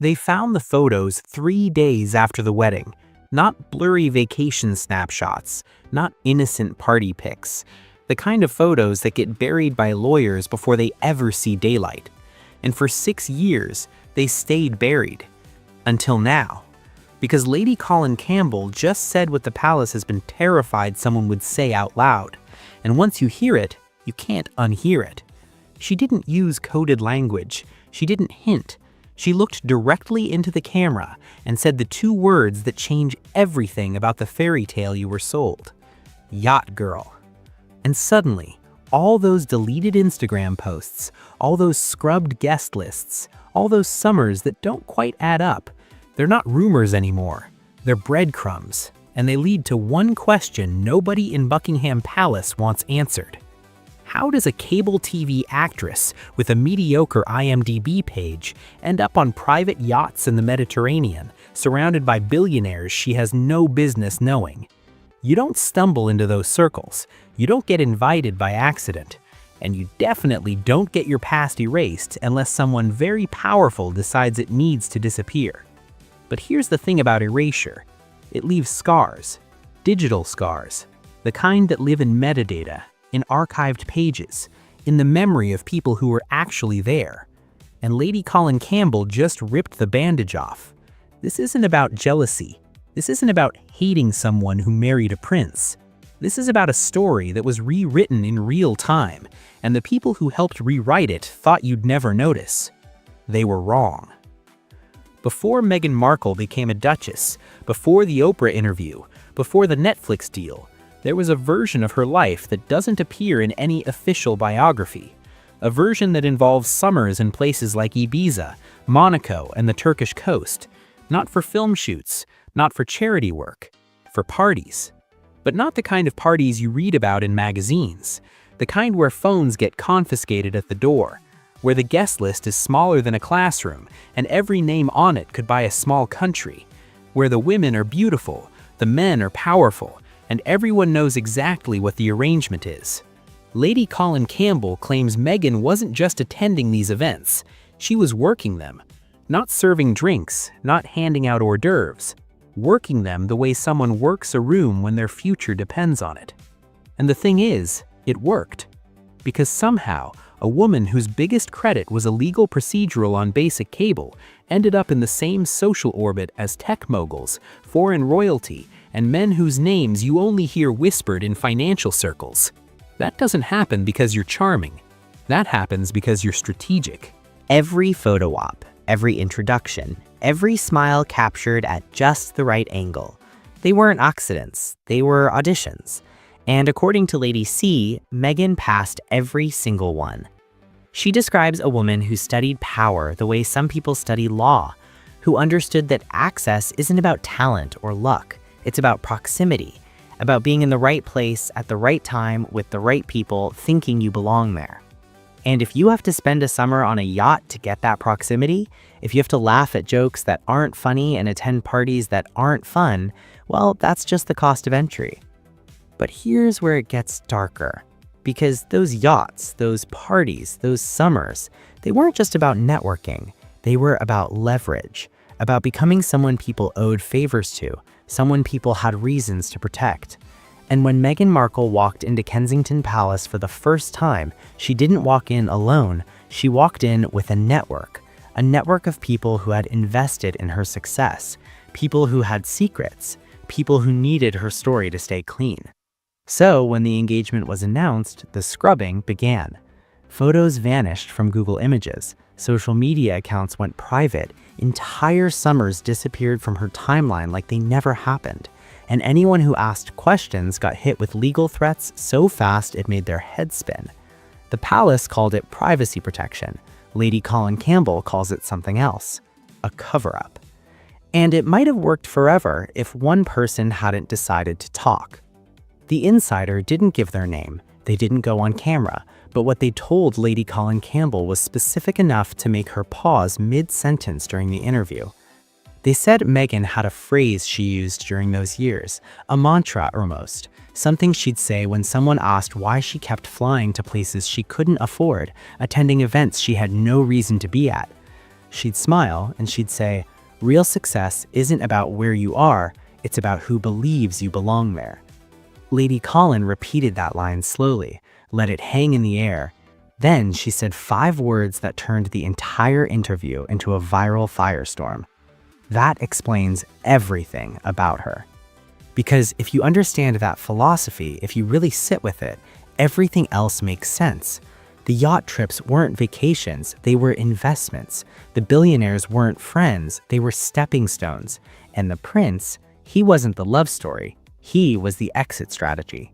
They found the photos 3 days after the wedding. Not blurry vacation snapshots, not innocent party pics. The kind of photos that get buried by lawyers before they ever see daylight. And for 6 years, they stayed buried. Until now. Because Lady Colin Campbell just said what the palace has been terrified someone would say out loud. And once you hear it, you can't unhear it. She didn't use coded language. She didn't hint. She looked directly into the camera and said the 2 words that change everything about the fairy tale you were sold. Yacht girl. And suddenly, all those deleted Instagram posts, all those scrubbed guest lists, all those summers that don't quite add up, they're not rumors anymore. They're breadcrumbs, and they lead to one question nobody in Buckingham Palace wants answered. How does a cable TV actress with a mediocre IMDb page end up on private yachts in the Mediterranean, surrounded by billionaires she has no business knowing? You don't stumble into those circles, you don't get invited by accident, and you definitely don't get your past erased unless someone very powerful decides it needs to disappear. But here's the thing about erasure. It leaves scars. Digital scars. The kind that live in metadata, in archived pages, in the memory of people who were actually there. And Lady Colin Campbell just ripped the bandage off. This isn't about jealousy. This isn't about hating someone who married a prince. This is about a story that was rewritten in real time, and the people who helped rewrite it thought you'd never notice. They were wrong. Before Meghan Markle became a duchess, before the Oprah interview, before the Netflix deal, there was a version of her life that doesn't appear in any official biography. A version that involves summers in places like Ibiza, Monaco, and the Turkish coast. Not for film shoots, not for charity work, for parties. But not the kind of parties you read about in magazines. The kind where phones get confiscated at the door. Where the guest list is smaller than a classroom, and every name on it could buy a small country. Where the women are beautiful, the men are powerful, and everyone knows exactly what the arrangement is. Lady Colin Campbell claims Meghan wasn't just attending these events, she was working them. Not serving drinks, not handing out hors d'oeuvres. Working them the way someone works a room when their future depends on it. And the thing is, it worked. Because somehow, a woman whose biggest credit was a legal procedural on basic cable ended up in the same social orbit as tech moguls, foreign royalty, and men whose names you only hear whispered in financial circles. That doesn't happen because you're charming. That happens because you're strategic. Every photo op, every introduction, every smile captured at just the right angle. They weren't accidents, they were auditions. And according to Lady C, Meghan passed every single one. She describes a woman who studied power the way some people study law, who understood that access isn't about talent or luck, it's about proximity, about being in the right place at the right time with the right people thinking you belong there. And if you have to spend a summer on a yacht to get that proximity, if you have to laugh at jokes that aren't funny and attend parties that aren't fun, well, that's just the cost of entry. But here's where it gets darker. Because those yachts, those parties, those summers, they weren't just about networking. They were about leverage, about becoming someone people owed favors to, someone people had reasons to protect. And when Meghan Markle walked into Kensington Palace for the first time, she didn't walk in alone, she walked in with a network of people who had invested in her success, people who had secrets, people who needed her story to stay clean. So when the engagement was announced, the scrubbing began. Photos vanished from Google Images, social media accounts went private, entire summers disappeared from her timeline like they never happened, and anyone who asked questions got hit with legal threats so fast it made their head spin. The palace called it privacy protection. Lady Colin Campbell calls it something else, a cover-up. And it might have worked forever if one person hadn't decided to talk. The insider didn't give their name, they didn't go on camera, but what they told Lady Colin Campbell was specific enough to make her pause mid-sentence during the interview. They said Meghan had a phrase she used during those years, a mantra almost, something she'd say when someone asked why she kept flying to places she couldn't afford, attending events she had no reason to be at. She'd smile and she'd say, "Real success isn't about where you are, it's about who believes you belong there." Lady Colin repeated that line slowly, let it hang in the air. Then she said 5 words that turned the entire interview into a viral firestorm. That explains everything about her. Because if you understand that philosophy, if you really sit with it, everything else makes sense. The yacht trips weren't vacations, they were investments. The billionaires weren't friends, they were stepping stones. And the prince, he wasn't the love story, he was the exit strategy.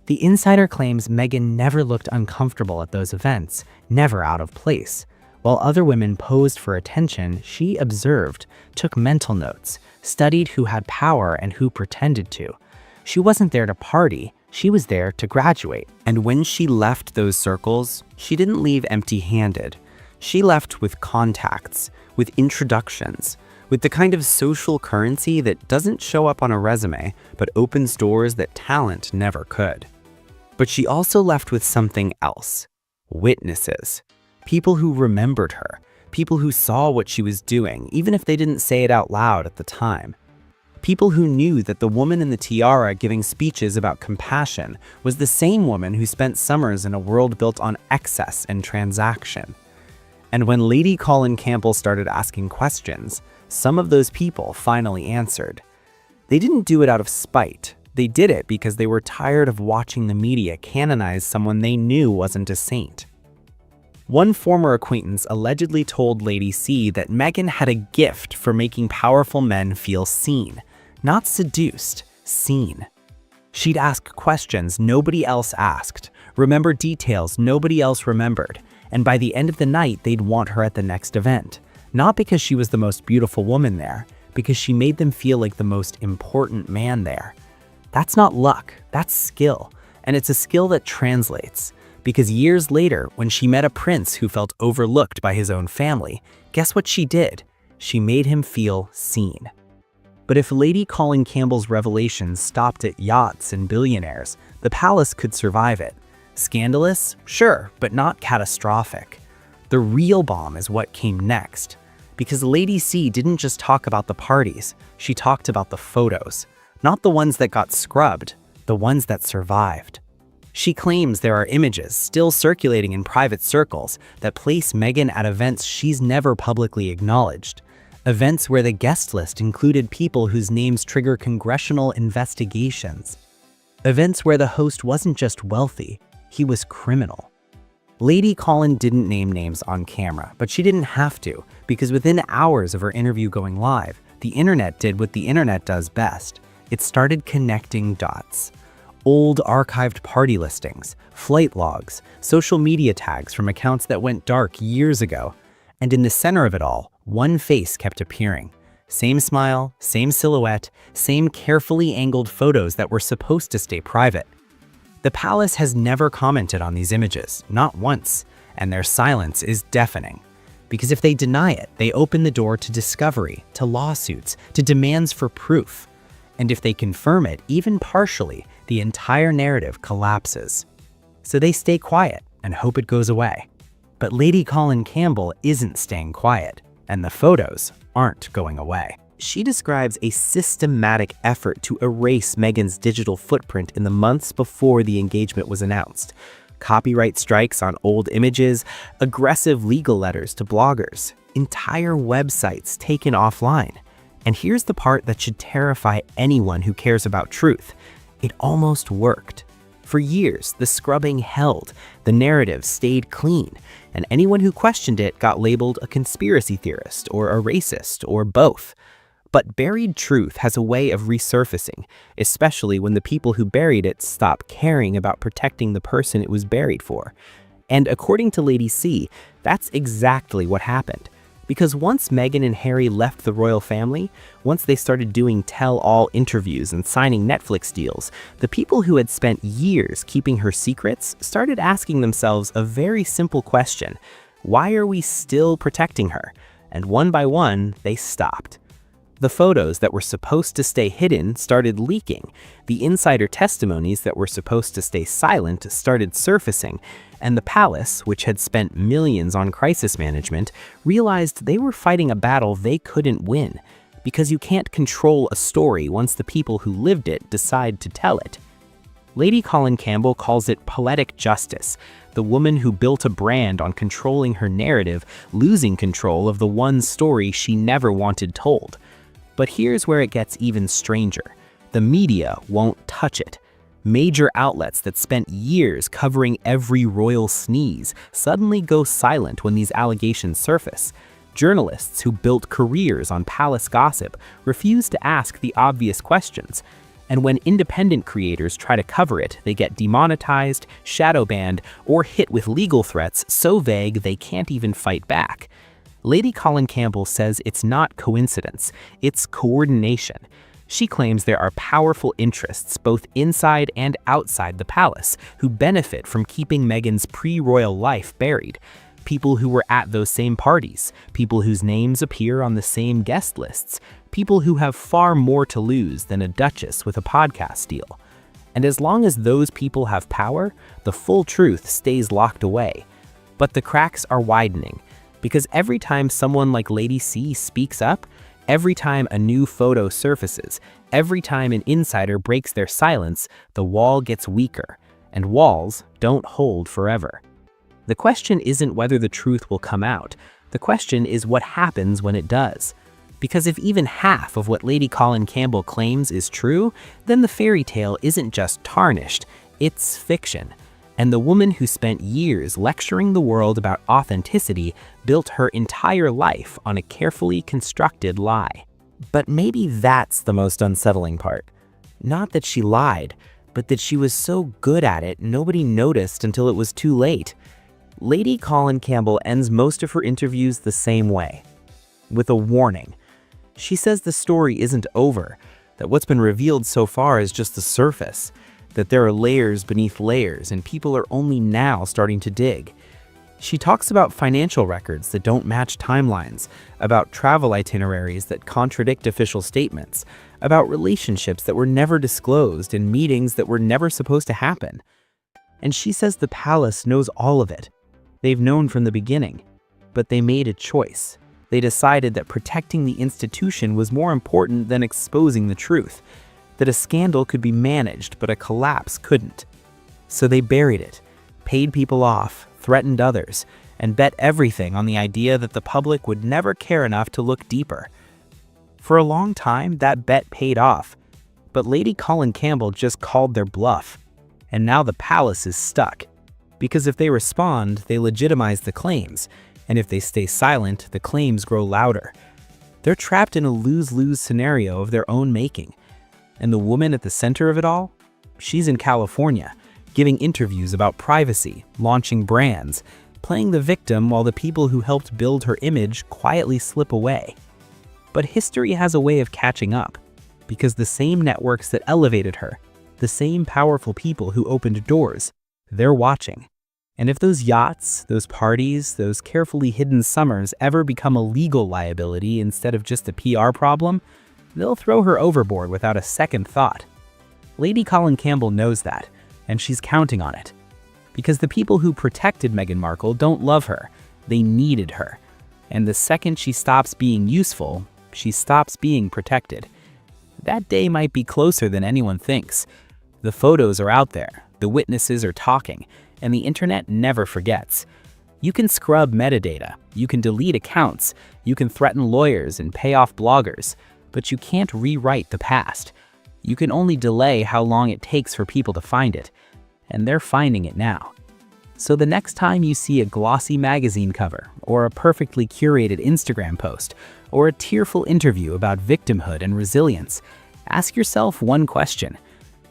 The insider claims Meghan never looked uncomfortable at those events, never out of place. While other women posed for attention, she observed, took mental notes, studied who had power and who pretended to. She wasn't there to party, she was there to graduate. And when she left those circles, she didn't leave empty-handed. She left with contacts, with introductions, with the kind of social currency that doesn't show up on a resume, but opens doors that talent never could. But she also left with something else. Witnesses. People who remembered her. People who saw what she was doing, even if they didn't say it out loud at the time. People who knew that the woman in the tiara giving speeches about compassion was the same woman who spent summers in a world built on excess and transaction. And when Lady Colin Campbell started asking questions, some of those people finally answered. They didn't do it out of spite. They did it because they were tired of watching the media canonize someone they knew wasn't a saint. One former acquaintance allegedly told Lady C that Meghan had a gift for making powerful men feel seen. Not seduced, seen. She'd ask questions nobody else asked, remember details nobody else remembered, and by the end of the night they'd want her at the next event. Not because she was the most beautiful woman there, because she made them feel like the most important man there. That's not luck, that's skill, and it's a skill that translates. Because years later, when she met a prince who felt overlooked by his own family, guess what she did? She made him feel seen. But if Lady Colin Campbell's revelations stopped at yachts and billionaires, the palace could survive it. Scandalous? Sure, but not catastrophic. The real bomb is what came next. Because Lady C didn't just talk about the parties, she talked about the photos. Not the ones that got scrubbed, the ones that survived. She claims there are images still circulating in private circles that place Meghan at events she's never publicly acknowledged. Events where the guest list included people whose names trigger congressional investigations. Events where the host wasn't just wealthy, he was criminal. Lady Colin didn't name names on camera, but she didn't have to, because within hours of her interview going live, the internet did what the internet does best. It started connecting dots. Old archived party listings, flight logs, social media tags from accounts that went dark years ago. And in the center of it all, one face kept appearing. Same smile, same silhouette, same carefully angled photos that were supposed to stay private. The palace has never commented on these images, not once, and their silence is deafening. Because if they deny it, they open the door to discovery, to lawsuits, to demands for proof. And if they confirm it, even partially, the entire narrative collapses. So they stay quiet and hope it goes away. But Lady Colin Campbell isn't staying quiet, and the photos aren't going away. She describes a systematic effort to erase Meghan's digital footprint in the months before the engagement was announced. Copyright strikes on old images, aggressive legal letters to bloggers, entire websites taken offline. And here's the part that should terrify anyone who cares about truth. It almost worked. For years, the scrubbing held, the narrative stayed clean, and anyone who questioned it got labeled a conspiracy theorist or a racist or both. But buried truth has a way of resurfacing, especially when the people who buried it stop caring about protecting the person it was buried for. And according to Lady C, that's exactly what happened. Because once Meghan and Harry left the royal family, once they started doing tell-all interviews and signing Netflix deals, the people who had spent years keeping her secrets started asking themselves a very simple question: why are we still protecting her? And one by one, they stopped. The photos that were supposed to stay hidden started leaking. The insider testimonies that were supposed to stay silent started surfacing. And the palace, which had spent millions on crisis management, realized they were fighting a battle they couldn't win. Because you can't control a story once the people who lived it decide to tell it. Lady Colin Campbell calls it poetic justice, the woman who built a brand on controlling her narrative, losing control of the one story she never wanted told. But here's where it gets even stranger. The media won't touch it. Major outlets that spent years covering every royal sneeze suddenly go silent when these allegations surface. Journalists who built careers on palace gossip refuse to ask the obvious questions. And when independent creators try to cover it, they get demonetized, shadow banned, or hit with legal threats so vague they can't even fight back. Lady Colin Campbell says it's not coincidence, it's coordination. She claims there are powerful interests both inside and outside the palace who benefit from keeping Meghan's pre-royal life buried. People who were at those same parties, people whose names appear on the same guest lists, people who have far more to lose than a duchess with a podcast deal. And as long as those people have power, the full truth stays locked away. But the cracks are widening, because every time someone like Lady C speaks up, every time a new photo surfaces, every time an insider breaks their silence, the wall gets weaker, and walls don't hold forever. The question isn't whether the truth will come out. The question is what happens when it does. Because if even half of what Lady Colin Campbell claims is true, then the fairy tale isn't just tarnished, it's fiction. And the woman who spent years lecturing the world about authenticity built her entire life on a carefully constructed lie. But maybe that's the most unsettling part. Not that she lied, but that she was so good at it nobody noticed until it was too late. Lady Colin Campbell ends most of her interviews the same way, with a warning. She says the story isn't over, that what's been revealed so far is just the surface, that there are layers beneath layers and people are only now starting to dig. She talks about financial records that don't match timelines, about travel itineraries that contradict official statements, about relationships that were never disclosed and meetings that were never supposed to happen. And she says the palace knows all of it. They've known from the beginning, but they made a choice. They decided that protecting the institution was more important than exposing the truth, that a scandal could be managed, but a collapse couldn't. So they buried it, paid people off, threatened others, and bet everything on the idea that the public would never care enough to look deeper. For a long time, that bet paid off, but Lady Colin Campbell just called their bluff, and now the palace is stuck. Because if they respond, they legitimize the claims, and if they stay silent, the claims grow louder. They're trapped in a lose-lose scenario of their own making. And the woman at the center of it all? She's in California, giving interviews about privacy, launching brands, playing the victim while the people who helped build her image quietly slip away. But history has a way of catching up, because the same networks that elevated her, the same powerful people who opened doors, they're watching. And if those yachts, those parties, those carefully hidden summers ever become a legal liability instead of just a PR problem, they'll throw her overboard without a second thought. Lady Colin Campbell knows that, and she's counting on it. Because the people who protected Meghan Markle don't love her, they needed her. And the second she stops being useful, she stops being protected. That day might be closer than anyone thinks. The photos are out there, the witnesses are talking, and the internet never forgets. You can scrub metadata, you can delete accounts, you can threaten lawyers and pay off bloggers, but you can't rewrite the past. You can only delay how long it takes for people to find it, and they're finding it now. So the next time you see a glossy magazine cover, or a perfectly curated Instagram post, or a tearful interview about victimhood and resilience, ask yourself one question: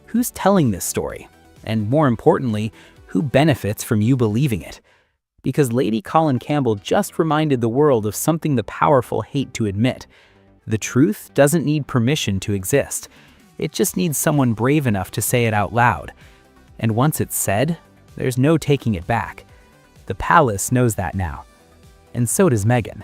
who's telling this story? And more importantly, who benefits from you believing it? Because Lady Colin Campbell just reminded the world of something the powerful hate to admit. The truth doesn't need permission to exist. It just needs someone brave enough to say it out loud. And once it's said, there's no taking it back. The palace knows that now. And so does Meghan.